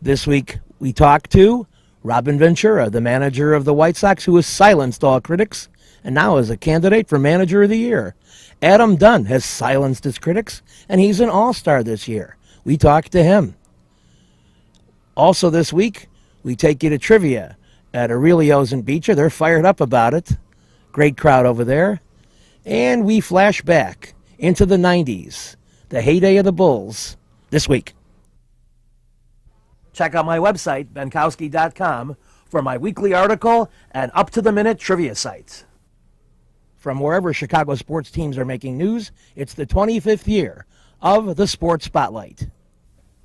This week, we talked to Robin Ventura, the manager of the White Sox, who has silenced all critics and now is a candidate for Manager of the Year. Adam Dunn has silenced his critics, and he's an all-star this year. We talked to him. Also this week, we take you to trivia at Aurelio's in Beecher. They're fired up about it. Great crowd over there. And we flash back into the 90s, the heyday of the Bulls, this week. Check out my website, benkowski.com, for my weekly article and up-to-the-minute trivia sites. From wherever Chicago sports teams are making news, it's the 25th year of the Sports Spotlight.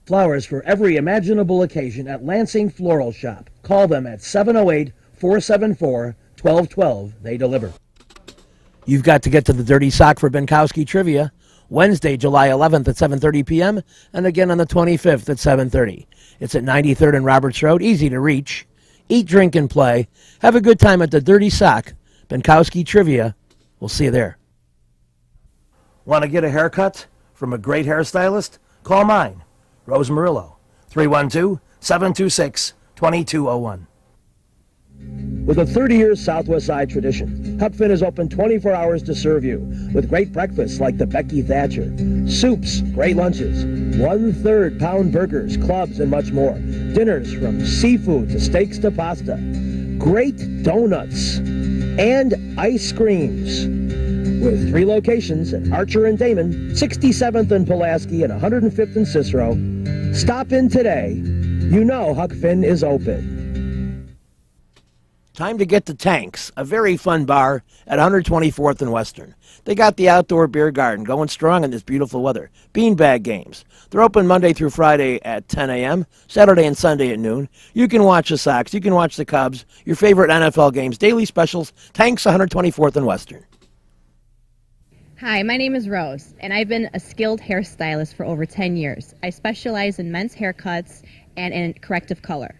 Flowers for every imaginable occasion at Lansing Floral Shop. Call them at 708-474-1212. They deliver. You've got to get to the Dirty Sock for Benkowski Trivia, Wednesday, July 11th at 7:30 p.m., and again on the 25th at 7:30. It's at 93rd and Roberts Road, easy to reach. Eat, drink, and play. Have a good time at the Dirty Sock, Benkowski Trivia. We'll see you there. Want to get a haircut from a great hairstylist? Call mine, Rose Murillo, 312-726-2201. With a 30-year Southwest Side tradition, Huck Finn is open 24 hours to serve you with great breakfasts like the Becky Thatcher, soups, great lunches, 1/3 pound burgers, clubs, and much more. Dinners from seafood to steaks to pasta, great donuts, and ice creams. With 3 locations at Archer and Damon, 67th and Pulaski, and 105th and Cicero. Stop in today. You know Huck Finn is open. Time to get to Tanks, a very fun bar at 124th and Western. They got the outdoor beer garden going strong in this beautiful weather. Beanbag games. They're open Monday through Friday at 10 a.m., Saturday and Sunday at noon. You can watch the Sox, you can watch the Cubs, your favorite NFL games, daily specials. Tanks, 124th and Western. Hi, my name is Rose, and I've been a skilled hairstylist for over 10 years. I specialize in men's haircuts and in corrective color.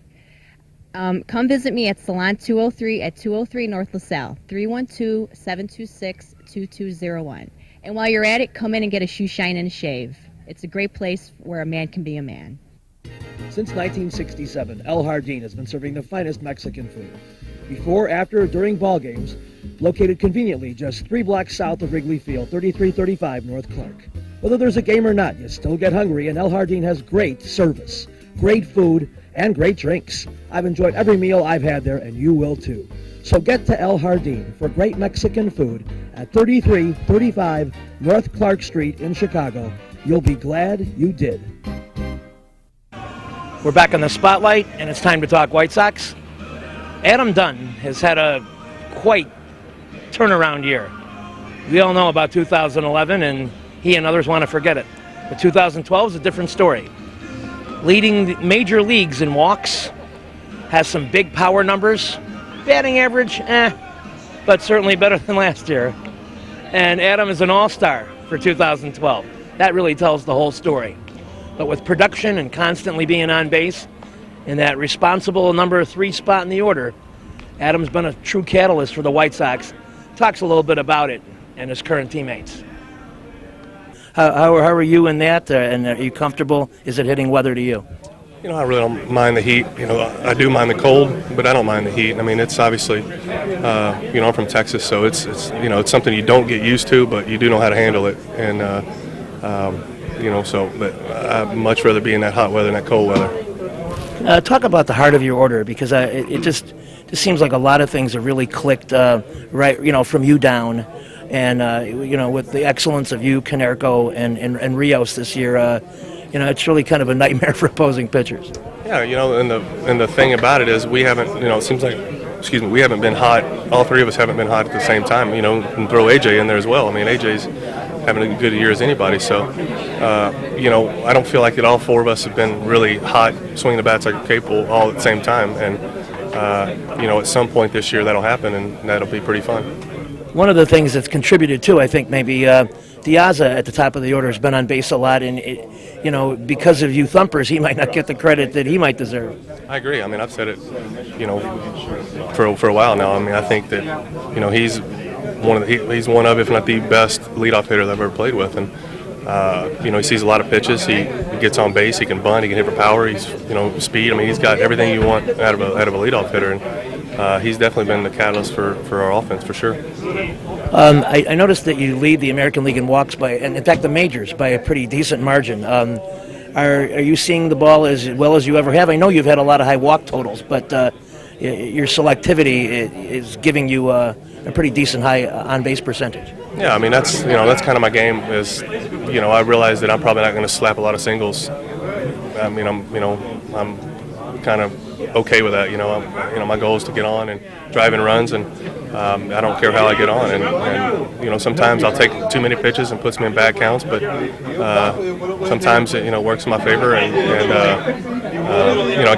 Come visit me at Salon 203 at 203 North LaSalle, 312-726-2201. And while you're at it, come in and get a shoe shine and a shave. It's a great place where a man can be a man. Since 1967, El Jardín has been serving the finest Mexican food. Before, after, or during ball games, located conveniently just 3 blocks south of Wrigley Field, 3335 North Clark. Whether there's a game or not, you still get hungry, and El Jardín has great service, great food, and great drinks. I've enjoyed every meal I've had there, and you will too. So get to El Jardín for great Mexican food at 3335 North Clark Street in Chicago. You'll be glad you did. We're back on the Spotlight, and it's time to talk White Sox. Adam Dunn has had a quite turnaround year. We all know about 2011, and he and others want to forget it. But 2012 is a different story. Leading the major leagues in walks, has some big power numbers. Batting average, but certainly better than last year. And Adam is an all-star for 2012. That really tells the whole story. But with production and constantly being on base in that responsible number 3 spot in the order, Adam's been a true catalyst for the White Sox. Talks a little bit about it and his current teammates. How are you in that, and are you comfortable? Is it hitting weather to you? You know, I really don't mind the heat. You know, I do mind the cold, but I don't mind the heat. I mean, it's obviously, you know, I'm from Texas, so it's you know, it's something you don't get used to, but you do know how to handle it. And, you know, so, but I'd much rather be in that hot weather than that cold weather. Talk about the heart of your order, because it just seems like a lot of things have really clicked, right, you know, from you down. And, you know, with the excellence of you, Konerko, and Rios this year, you know, it's really kind of a nightmare for opposing pitchers. Yeah, you know, and the thing about it is we haven't, you know, it seems like, we haven't been hot. All 3 of us haven't been hot at the same time, you know, and throw AJ in there as well. I mean, AJ's having a good year as anybody. So, you know, I don't feel like that all 4 of us have been really hot, swinging the bats like capable all at the same time. And, you know, at some point this year that'll happen, and that'll be pretty fun. One of the things that's contributed to, I think, maybe Diaza at the top of the order has been on base a lot, and you know, because of you thumpers, he might not get the credit that he might deserve. I agree. I mean, I've said it, you know, for a while now. I mean, I think that, you know, he's one of, if not the best leadoff hitter that I've ever played with, and He sees a lot of pitches. He gets on base. He can bunt. He can hit for power. He's speed. I mean, he's got everything you want out of a leadoff hitter, and he's definitely been the catalyst for our offense for sure. I noticed that you lead the American League in walks and in fact the majors by a pretty decent margin. Are you seeing the ball as well as you ever have? I know you've had a lot of high walk totals, but your selectivity is giving you a pretty decent high on-base percentage. Yeah, I mean that's kind of my game. Is I realize that I'm probably not going to slap a lot of singles. I mean I'm kind of okay with that. My goal is to get on and drive in runs, and I don't care how I get on. And sometimes I'll take too many pitches and puts me in bad counts, but sometimes it works in my favor, and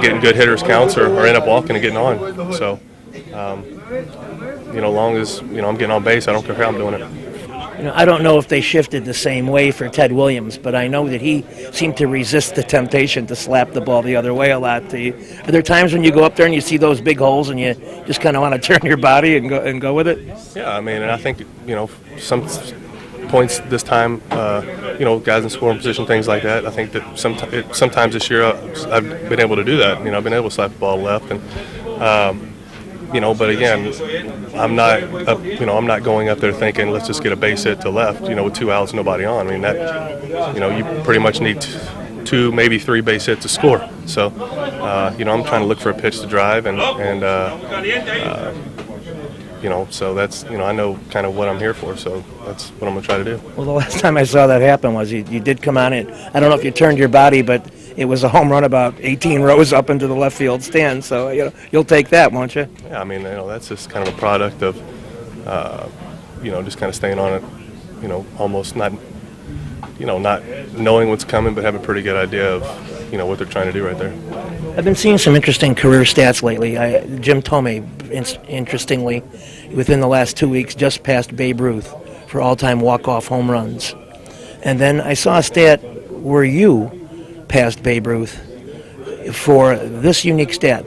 getting good hitters counts or end up walking and getting on. So long as I'm getting on base, I don't care how I'm doing it. I don't know if they shifted the same way for Ted Williams, but I know that he seemed to resist the temptation to slap the ball the other way a lot. Are there times when you go up there and you see those big holes and you just kind of want to turn your body and go with it? Yeah, I mean, and I think some points this time, guys in scoring position, things like that. I think that sometimes this year I've been able to do that. I've been able to slap the ball left, and but again, I'm not going up there thinking let's just get a base hit to left, with 2 outs, nobody on. I mean that, you pretty much need 2, maybe 3 base hits to score. So, I'm trying to look for a pitch to drive, and so that's, I know kind of what I'm here for, so that's what I'm going to try to do. Well, the last time I saw that happen was you did come on it. I don't know if you turned your body, but it was a home run about 18 rows up into the left field stand, so you'll take that, won't you? Yeah, I mean, that's just kind of a product of, just kind of staying on it, almost not knowing what's coming, but have a pretty good idea of, what they're trying to do right there. I've been seeing some interesting career stats lately. Jim Thome, interestingly, within the last 2 weeks, just passed Babe Ruth for all-time walk-off home runs. And then I saw a stat where you passed Babe Ruth for this unique stat.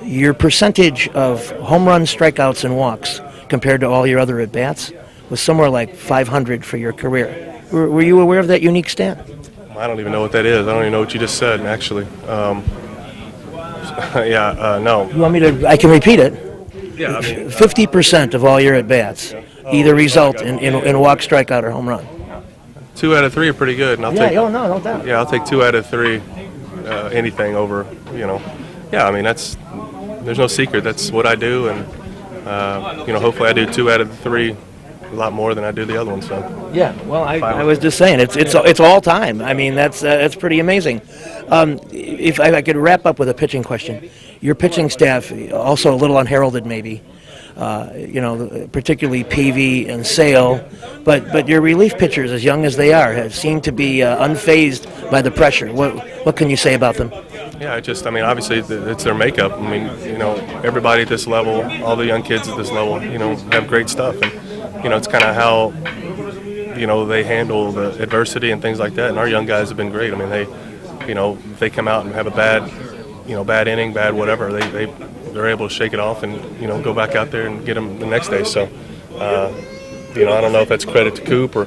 Your percentage of home runs, strikeouts, and walks compared to all your other at-bats was somewhere like 500 for your career. Were you aware of that unique stat? I don't even know what that is. I don't even know what you just said, actually. No. You want me to? I can repeat it. Yeah, I mean, 50% of all your at-bats either result in walk, strikeout, or home run. 2 out of 3 are pretty good, and no doubt. Yeah, I'll take 2 out of 3, anything over. Yeah, I mean there's no secret. That's what I do, and hopefully I do 2 out of 3 a lot more than I do the other one. So yeah, well, I was just saying it's all time. I mean that's pretty amazing. If I could wrap up with a pitching question, your pitching staff also a little unheralded maybe. Particularly Peavy and Sale, but your relief pitchers, as young as they are, have seemed to be unfazed by the pressure. What can you say about them? Yeah, obviously it's their makeup. I mean, everybody at this level, all the young kids at this level, have great stuff, and it's kind of how they handle the adversity and things like that. And our young guys have been great. I mean, if they come out and have a bad inning, bad whatever, they're able to shake it off and go back out there and get them the next day. So I don't know if that's credit to Coop or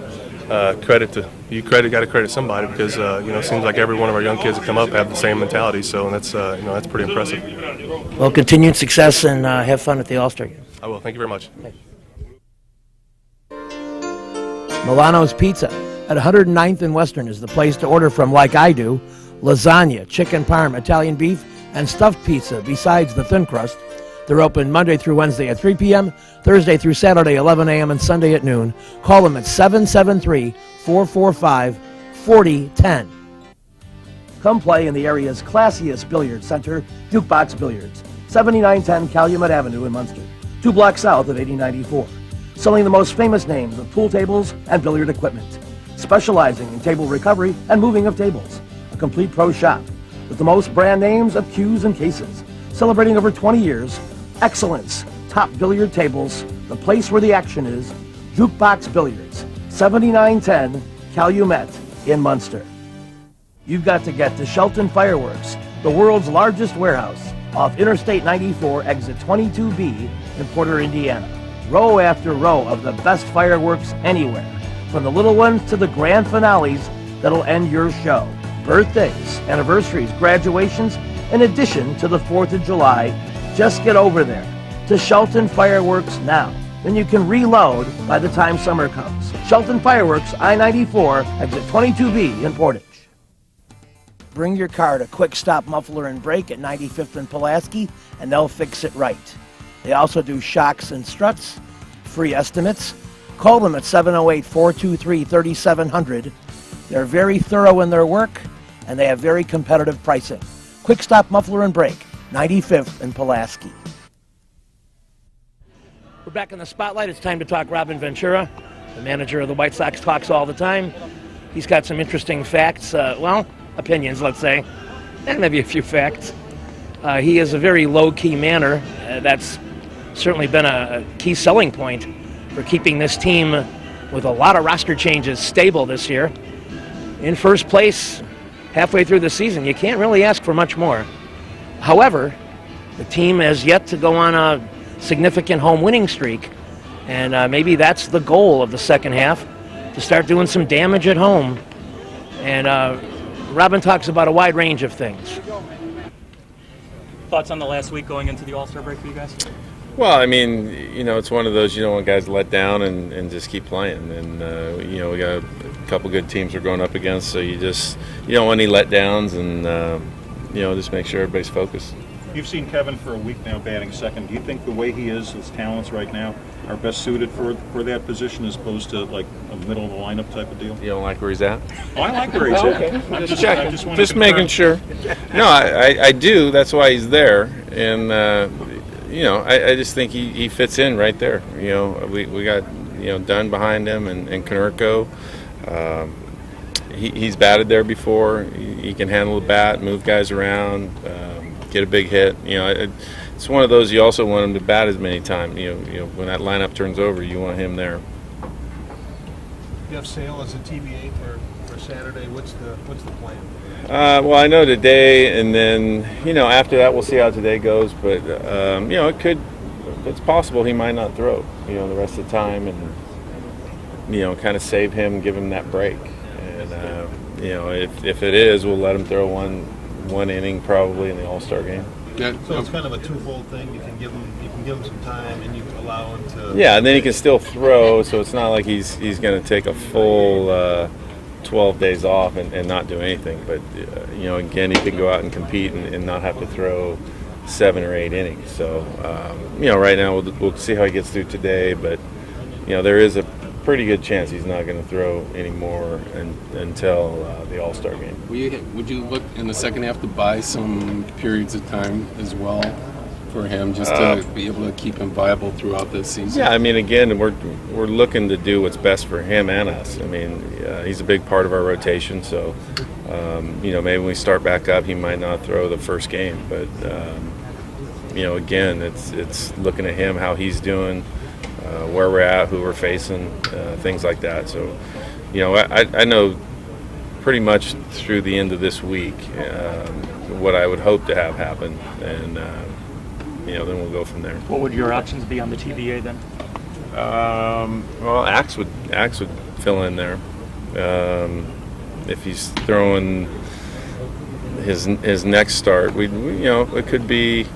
got to credit somebody, because it seems like every one of our young kids that come up have the same mentality. So that's that's pretty impressive. Well, continued success and have fun at the All-Star game. I will. Thank you very much. Thanks. Milano's Pizza at 109th and Western is the place to order from, like I do. Lasagna, chicken parm, Italian beef, and stuffed pizza besides the thin crust. They're open Monday through Wednesday at 3 p.m., Thursday through Saturday 11 a.m., and Sunday at noon. Call them at 773-445-4010. Come play in the area's classiest billiard center, Jukebox Billiards, 7910 Calumet Avenue in Munster, 2 blocks south of 8094. Selling the most famous names of pool tables and billiard equipment. Specializing in table recovery and moving of tables. A complete pro shop with the most brand names of cues and cases. Celebrating over 20 years, excellence, top billiard tables, the place where the action is, Jukebox Billiards, 7910 Calumet in Munster. You've got to get to Shelton Fireworks, the world's largest warehouse, off Interstate 94, exit 22B in Porter, Indiana. Row after row of the best fireworks anywhere. from the little ones to the grand finales that'll end your show. Birthdays, anniversaries, graduations, in addition to the 4th of July, just get over there to Shelton Fireworks now. Then you can reload by the time summer comes. Shelton Fireworks, I-94, exit 22B in Portage. Bring your car to Quick Stop Muffler and Brake at 95th and Pulaski, and they'll fix it right. They also do shocks and struts, free estimates. Call them at 708-423-3700. They're very thorough in their work, and they have very competitive pricing. Quick Stop Muffler and Brake, 95th and Pulaski. We're back in the spotlight. It's time to talk Robin Ventura. The manager of the White Sox talks all the time. He's got some interesting facts, opinions, let's say. And maybe a few facts. He has a very low-key manner. That's certainly been a key selling point for keeping this team with a lot of roster changes stable this year. In first place, halfway through the season, you can't really ask for much more. However, the team has yet to go on a significant home winning streak, and maybe that's the goal of the second half, to start doing some damage at home. And Robin talks about a wide range of things. Thoughts on the last week going into the All-Star break for you guys? Well, I mean, it's one of those you don't want guys to let down and just keep playing. And, we got a couple good teams we're going up against, so you don't want any letdowns and, just make sure everybody's focused. You've seen Kevin for a week now batting second. Do you think the way he is, his talents right now, are best suited for that position as opposed to like a middle of the lineup type of deal? You don't like where he's at? Oh, I like where he's at. Okay. I'm Just checking. just making sure. No, I do. That's why he's there. And, I just think he fits in right there. We got, Dunn behind him and Konerko. He's batted there before. He can handle the bat, move guys around, get a big hit. It's one of those you also want him to bat as many times. When that lineup turns over, you want him there. Jeff Sale as a TBA for Saturday. What's the plan? Well, I know today, and then after that we'll see how today goes. But it's possible he might not throw the rest of the time, and kind of save him, give him that break. And if it is, we'll let him throw one inning probably in the All-Star game. So it's kind of a twofold thing. You can give him some time, and you allow him to. Yeah, and then he can still throw. So it's not like he's going to take a full 12 days off and not do anything. But again, he can go out and compete and not have to throw 7 or 8 innings. So right now we'll see how he gets through today. But there is a pretty good chance he's not going to throw anymore until the All-Star game. Would you look in the second half to buy some periods of time as well for him, just to be able to keep him viable throughout the season? Yeah, I mean, again, we're looking to do what's best for him and us. I mean, he's a big part of our rotation, so maybe when we start back up, he might not throw the first game, but again, it's looking at him, how he's doing. Where we're at, who we're facing, things like that. So, I know pretty much through the end of this week what I would hope to have happen, and then we'll go from there. What would your options be on the TBA then? Well, Axe would fill in there if he's throwing his next start. It could be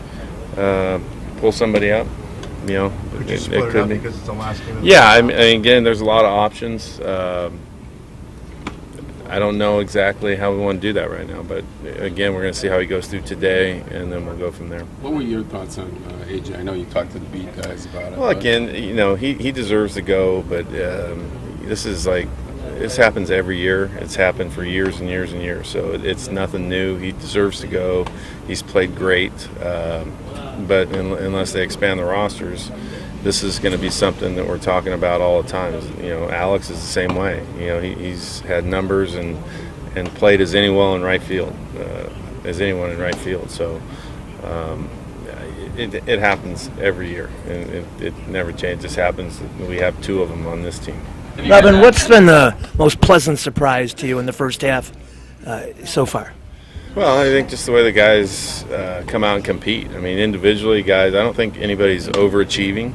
pull somebody up. Could you split it up because it's the last game? Yeah, I mean, again, there's a lot of options. I don't know exactly how we want to do that right now, but again, we're going to see how he goes through today, and then we'll go from there. What were your thoughts on AJ? I know you talked to the beat guys about it. Well, again, he deserves to go, but this happens every year. It's happened for years and years and years, so it's nothing new. He deserves to go. He's played great. But unless they expand the rosters, this is going to be something that we're talking about all the time. Alex is the same way. He's had numbers and played as anyone in right field. So it happens every year, and it never changes. It happens. We have 2 of them on this team. Robin, what's been the most pleasant surprise to you in the first half so far? Well, I think just the way the guys come out and compete. I mean, individually, guys, I don't think anybody's overachieving.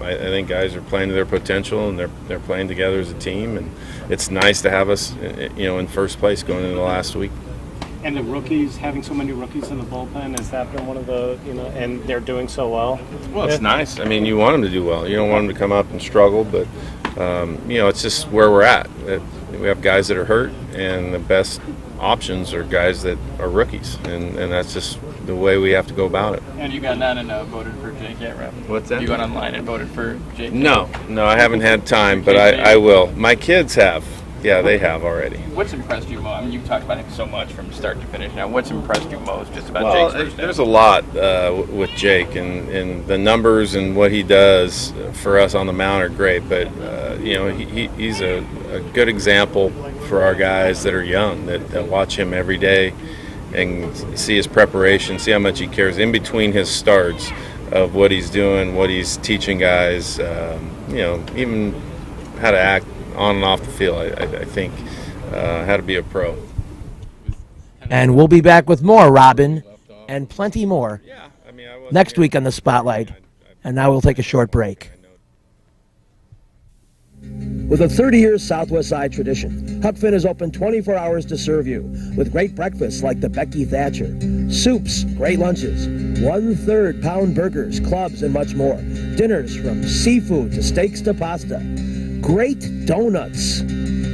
I think guys are playing to their potential, and they're playing together as a team, and it's nice to have us, in first place going into the last week. And the rookies, having so many rookies in the bullpen, has that been one of the, and they're doing so well? Well, it's nice. I mean, you want them to do well. You don't want them to come up and struggle, but, it's just where we're at. We have guys that are hurt, and the best options are guys that are rookies, and that's just the way we have to go about it. And you got on and voted for Jake yet, Rob? What's that? You got online and voted for Jake? No, I haven't had time, but I will. My kids have. Yeah, they have already. What's impressed you most? I mean, you've talked about him so much from start to finish now. What's impressed you most just about Jake's first there's a lot with Jake, and the numbers and what he does for us on the mound are great, but, he's a good example for our guys that are young, that watch him every day and see his preparation, see how much he cares in between his starts of what he's doing, what he's teaching guys, even how to act on and off the field. I think how to be a pro. And we'll be back with more Robin and plenty more next week on the Spotlight. And now we'll take a short break. With a 30-year Southwest Side tradition, Huck Finn is open 24 hours to serve you with great breakfasts like the Becky Thatcher, soups, great lunches, 1/3 pound burgers, clubs, and much more. Dinners from seafood to steaks to pasta, great donuts,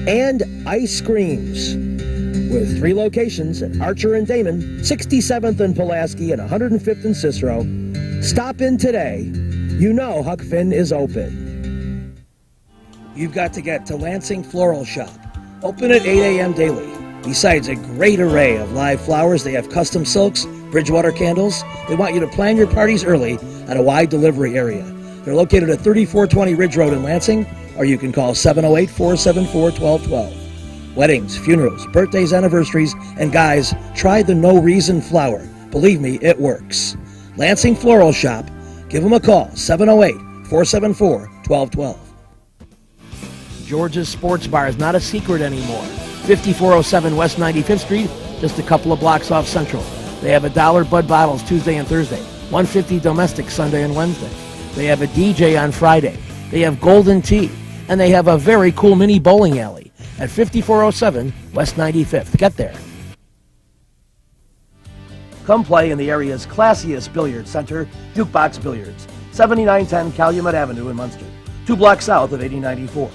and ice creams. With 3 locations at Archer and Damon, 67th and Pulaski, and 105th and Cicero. Stop in today. You know Huck Finn is open. You've got to get to Lansing Floral Shop. Open at 8 a.m. daily. Besides a great array of live flowers, they have custom silks, Bridgewater candles. They want you to plan your parties early at a wide delivery area. They're located at 3420 Ridge Road in Lansing, or you can call 708-474-1212. Weddings, funerals, birthdays, anniversaries, and guys, try the No Reason flower. Believe me, it works. Lansing Floral Shop. Give them a call, 708-474-1212. George's Sports Bar is not a secret anymore. 5407 West 95th Street, just a couple of blocks off Central. They have $1 Bud bottles Tuesday and Thursday, $1.50 domestic Sunday and Wednesday. They have a DJ on Friday. They have golden tea, and they have a very cool mini bowling alley at 5407 West 95th. Get there. Come play in the area's classiest billiard center, Jukebox Billiards, 7910 Calumet Avenue in Munster, 2 blocks south of 8094.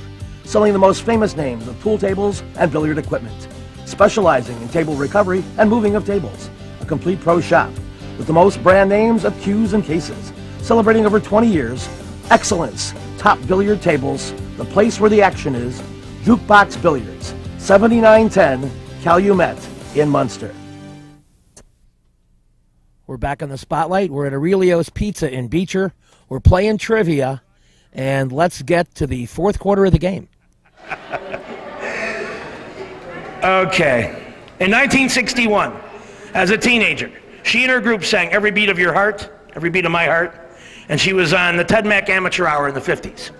Selling the most famous names of pool tables and billiard equipment, specializing in table recovery and moving of tables. A complete pro shop with the most brand names of cues and cases. Celebrating over 20 years, excellence, top billiard tables, the place where the action is, Jukebox Billiards, 7910 Calumet in Munster. We're back on the Spotlight. We're at Aurelio's Pizza in Beecher. We're playing trivia, and let's get to the fourth quarter of the game. Okay. In 1961, as a teenager, she and her group sang Every Beat of Your Heart, Every Beat of My Heart, and she was on the Ted Mack Amateur Hour in the 50s.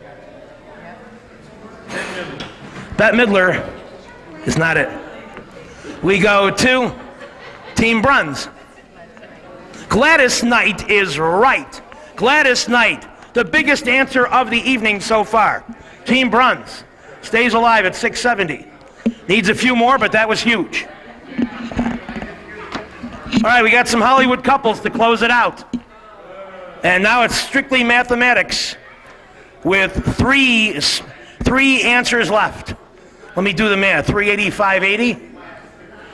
Bette Midler is not it. We go to Team Bruns. Gladys Knight is right. Gladys Knight, the biggest answer of the evening so far. Team Bruns stays alive at 670. Needs a few more, but that was huge. All right, we got some Hollywood couples to close it out. And now it's strictly mathematics with three answers left. Let me do the math. 380, 580.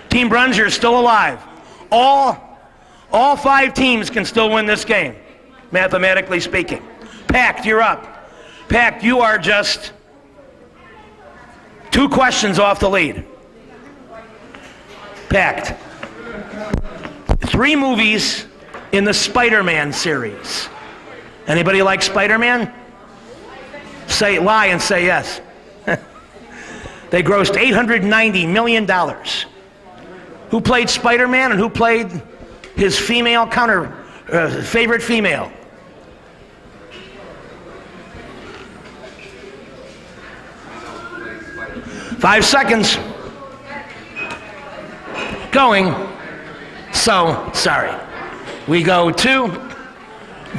Team Bruns, you're still alive. All 5 teams can still win this game, mathematically speaking. Pact, you're up. Pact, you are just 2 questions off the lead. Pact. 3 movies in the Spider-Man series. Anybody like Spider-Man? Say lie and say yes. They grossed $890 million. Who played Spider-Man and who played his female favorite female? Five seconds. Going. So, sorry. We go to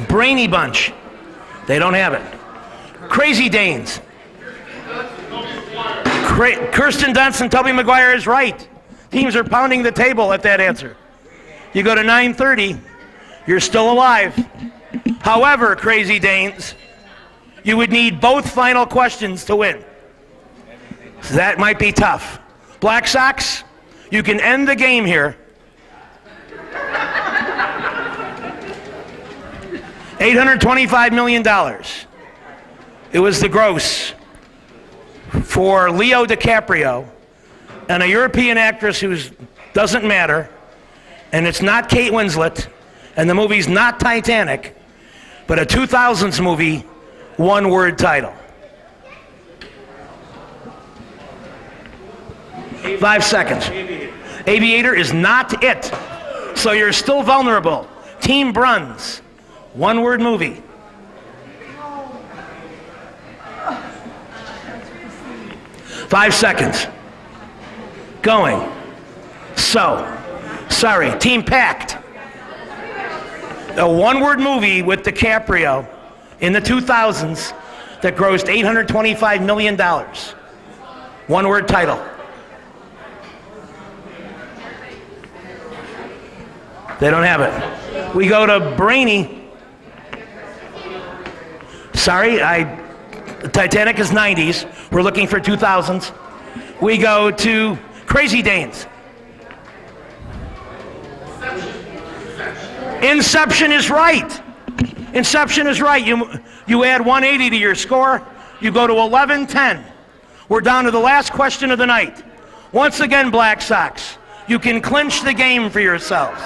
Brainy Bunch. They don't have it. Crazy Danes. Kirsten Dunst and Tobey Maguire is right. Teams are pounding the table at that answer. You go to 9:30, you're still alive. However, Crazy Danes, you would need both final questions to win. So that might be tough. Black Sox, you can end the game here. $825 million. It was the gross for Leo DiCaprio and a European actress who doesn't matter, and it's not Kate Winslet, and the movie's not Titanic, but a 2000s movie, one-word title. 5 seconds. Aviator is not it. So you're still vulnerable. Team Bruns, one-word movie. Five seconds. Going. So, sorry, Team Pact. A one-word movie with DiCaprio in the 2000s that grossed $825 million. One-word title. They don't have it. We go to Brainy. Sorry, Titanic is 90s. We're looking for 2000s. We go to Crazy Danes. Inception is right. Inception is right. You add 180 to your score. You go to 11-10. We're down to the last question of the night. Once again, Black Sox, you can clinch the game for yourselves.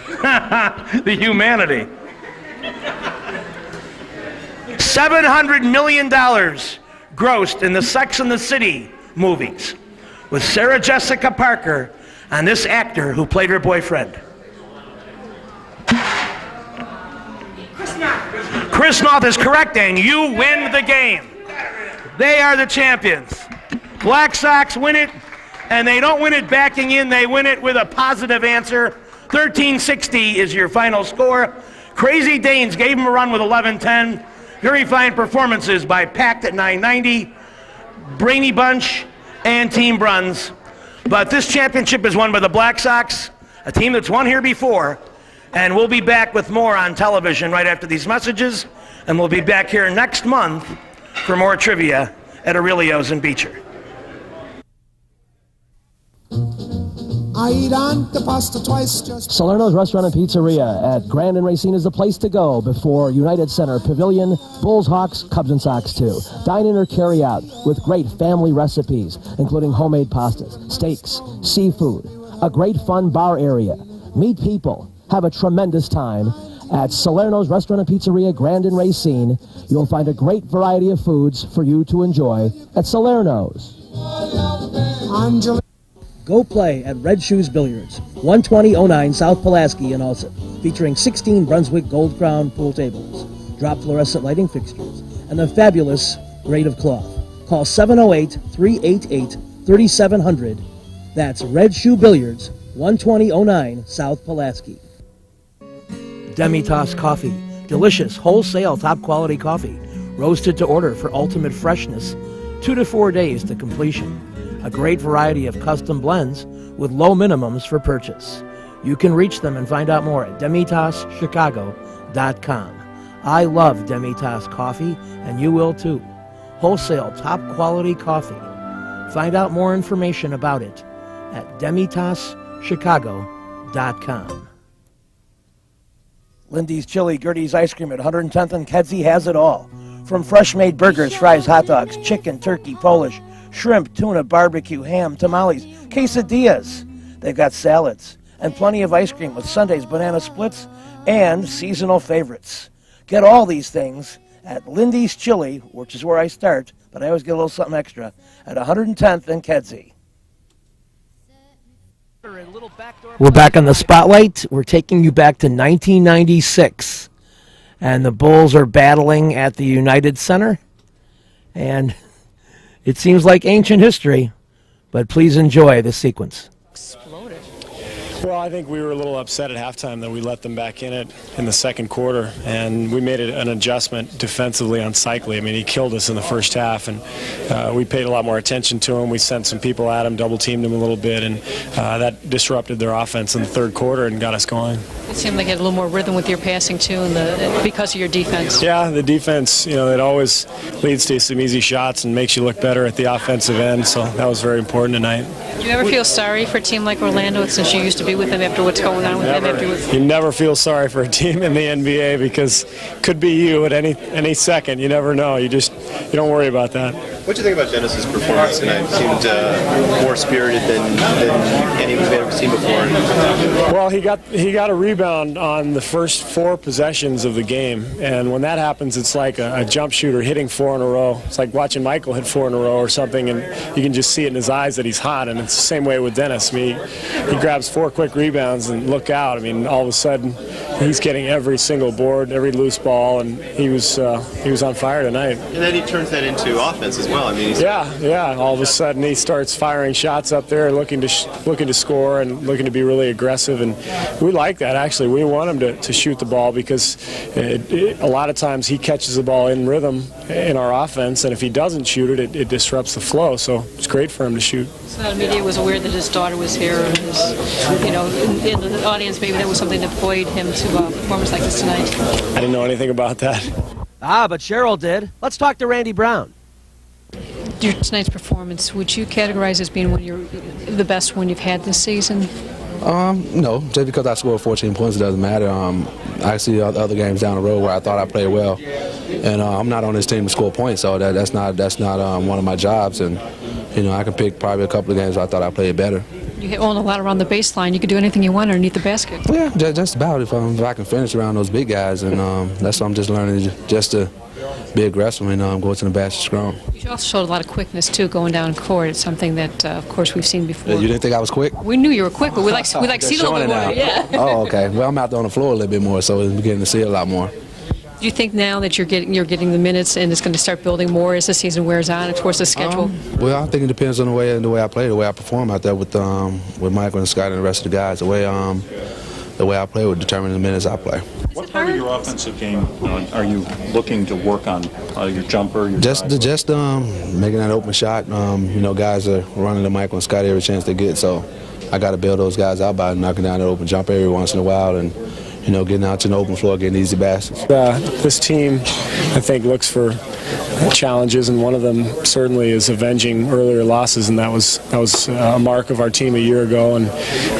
The humanity. $700 million grossed in the Sex and the City movies with Sarah Jessica Parker and this actor who played her boyfriend. Chris Noth is correct, and you win the game. They are the champions. Black Sox win it, and they don't win it backing in, they win it with a positive answer. 1360 is your final score. Crazy Danes gave them a run with 11-10. Very fine performances by Pact at 990, Brainy Bunch, and Team Bruns. But this championship is won by the Black Sox, a team that's won here before. And we'll be back with more on television right after these messages. And we'll be back here next month for more trivia at Aurelio's in Beecher. I eat on the pasta twice just... Salerno's Restaurant and Pizzeria at Grand and Racine is the place to go before United Center Pavilion, Bulls, Hawks, Cubs, and Sox too. Dine in or carry out with great family recipes, including homemade pastas, steaks, seafood, a great fun bar area. Meet people. Have a tremendous time at Salerno's Restaurant and Pizzeria, Grand and Racine. You'll find a great variety of foods for you to enjoy at Salerno's. Go play at Red Shoes Billiards, 12009 South Pulaski in Alsip, featuring 16 Brunswick Gold Crown pool tables, drop fluorescent lighting fixtures, and the fabulous grade of cloth. Call 708-388-3700. That's Red Shoe Billiards, 12009 South Pulaski. Demitas Coffee, delicious, wholesale, top-quality coffee, roasted to order for ultimate freshness, 2 to 4 days to completion. A great variety of custom blends with low minimums for purchase. You can reach them and find out more at DemitasChicago.com. I love Demitas Coffee, and you will too. Wholesale, top-quality coffee. Find out more information about it at DemitasChicago.com. Lindy's Chili, Gertie's Ice Cream at 110th and Kedzie has it all. From fresh-made burgers, fries, hot dogs, chicken, turkey, Polish, shrimp, tuna, barbecue, ham, tamales, quesadillas. They've got salads and plenty of ice cream with sundaes, banana splits, and seasonal favorites. Get all these things at Lindy's Chili, which is where I start, but I always get a little something extra, at 110th and Kedzie. We're back on the spotlight. We're taking you back to 1996. And the Bulls are battling at the United Center. And it seems like ancient history, but please enjoy this sequence. Well, I think we were a little upset at halftime that we let them back in it in the second quarter, and we made an adjustment defensively on Cycli. I mean, he killed us in the first half, and we paid a lot more attention to him. We sent some people at him, double-teamed him a little bit, and that disrupted their offense in the third quarter and got us going. It seemed like you had a little more rhythm with your passing, too, because of your defense. Yeah, the defense, it always leads to some easy shots and makes you look better at the offensive end, so that was very important tonight. Do you ever feel sorry for a team like Orlando, since you used to be with them after what's going on with them afterwards? You never feel sorry for a team in the NBA because it could be you at any second. You never know. You don't worry about that. What do you think about Dennis's performance tonight? Seemed more spirited than any we've ever seen before. Well, he got a rebound on the first 4 possessions of the game, and when that happens, it's like a jump shooter hitting 4 in a row. It's like watching Michael hit 4 in a row or something, and you can just see it in his eyes that he's hot. And it's the same way with Dennis. I mean, he grabs 4 quick rebounds and look out. I mean, all of a sudden, he's getting every single board, every loose ball, and he was on fire tonight. And then he turns that into offense as well. I mean, yeah. All of a sudden, he starts firing shots up there, looking to score and looking to be really aggressive. And we like that, actually. We want him to shoot the ball because a lot of times he catches the ball in rhythm in our offense, and if he doesn't shoot it, it disrupts the flow. So it's great for him to shoot. So the media was aware that his daughter was here, and in the audience, maybe that was something that buoyed him to a performance like this tonight. I didn't know anything about that. But Cheryl did. Let's talk to Randy Brown. Tonight's performance, would you categorize as being the best one you've had this season? No, just because I scored 14 points, it doesn't matter. I see other games down the road where I thought I played well, and I'm not on this team to score points, so that's not one of my jobs. And I can pick probably a couple of games where I thought I played better. You hit all a lot around the baseline. You could do anything you want underneath the basket. Yeah, just about if I can finish around those big guys, and that's what I'm just learning, just to be aggressive and go to the basket strong. You also showed a lot of quickness too, going down court. It's something that, of course, we've seen before. You didn't think I was quick? We knew you were quick, but we like seeing a little bit more. Yeah. Oh, okay. Well, I'm out there on the floor a little bit more, so we're beginning to see a lot more. Do you think now that you're getting the minutes and it's going to start building more as the season wears on, of course, the schedule? Well, I think it depends on the way I play, the way I perform out there with Michael and Scott and the rest of the guys. The way I play will determine the minutes I play. What part of your offensive game are you looking to work on? Your jumper, your just making that open shot. Guys are running to Michael and Scott every chance they get, so I got to bail those guys out by knocking down that open jumper every once in a while and getting out to the open floor, getting easy baskets. This team, I think, looks for challenges, and one of them certainly is avenging earlier losses, and that was a mark of our team a year ago, and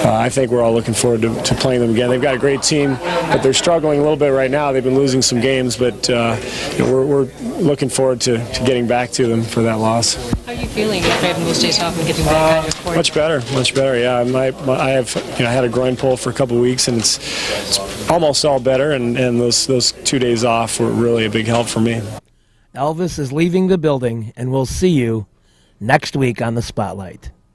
I think we're all looking forward to playing them again. They've got a great team, but they're struggling a little bit right now. They've been losing some games, but we're looking forward to getting back to them for that loss. How are you feeling after having those days off and getting back on your court? Much better. Yeah, I have had a groin pull for a couple of weeks, and it's almost all better, and those 2 days off were really a big help for me. Elvis is leaving the building, and we'll see you next week on The Spotlight.